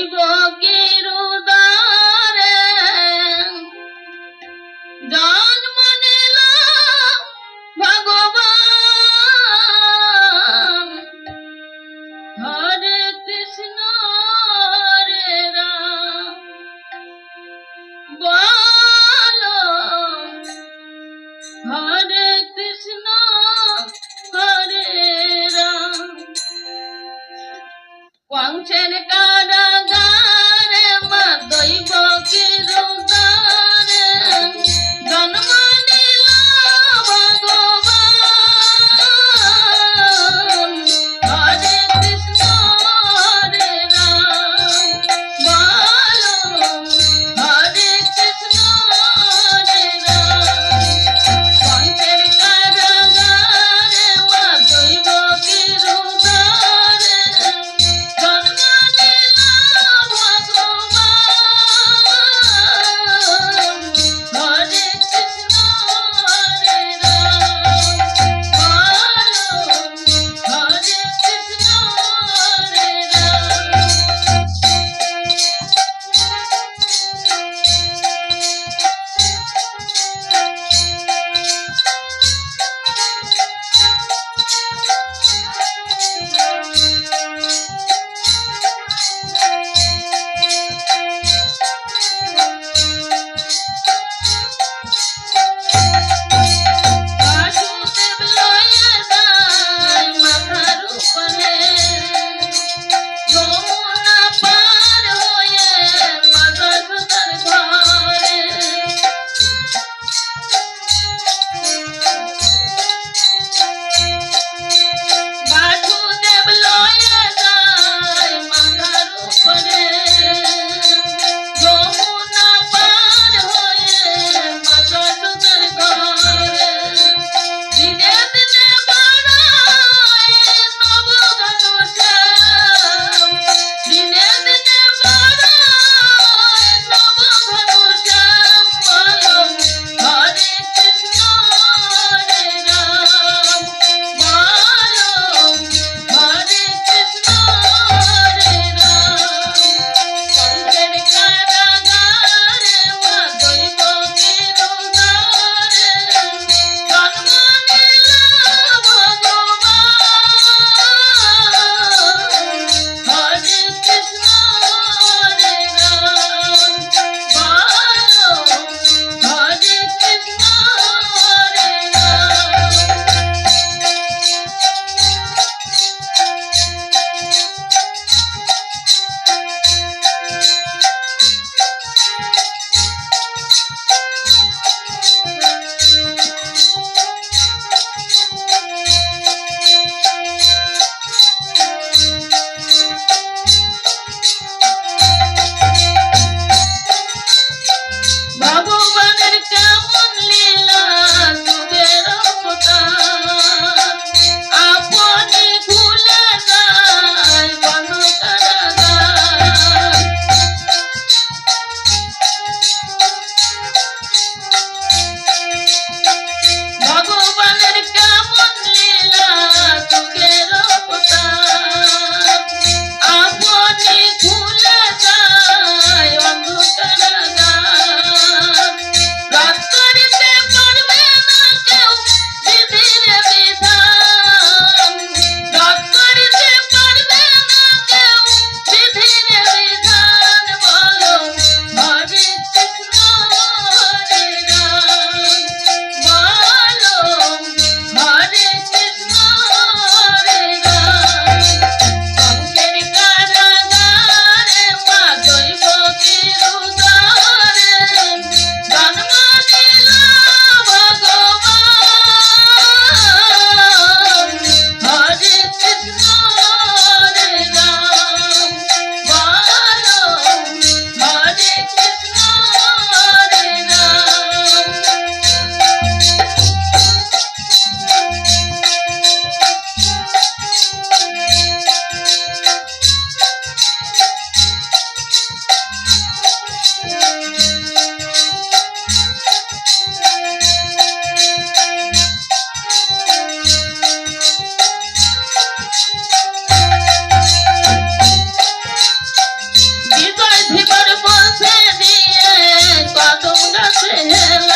দৈব কিরুদারে জন্ম নিল ভগবান হরে কৃষ্ণ রে রাম বলো হরে কৃষ্ণ হরে রাম কংসের কারাগারে মা দৈব কিরুদারে জন্ম নিল ভগবান হরে কৃষ্ণ হরে রাম বলো হরে কৃষ্ণ হরে রাম কংসের কারাগারে মা দৈব কিরুদারে জন্ম নিল ভগবান হরে কৃষ্ণ হরে রাম বলো হরে কৃষ্ণ হরে বাসুদেব লয়ে যায় মাথার উপরে যমুনা পার হয়ে মধুসূদন ঘরে বাসুদেব লয়ে যায় মাথার উপরে যমুনা পার হয়ে মধুসূদন ঘরে দিনে দিনে বাড়ায় নব ঘনশ্যাম দিনে দিনে বাড়ায় নব ঘনশ্যাম বলো হরে কৃষ্ণ হরে রাম বলো হরে কৃষ্ণ হরে রাম ছেলে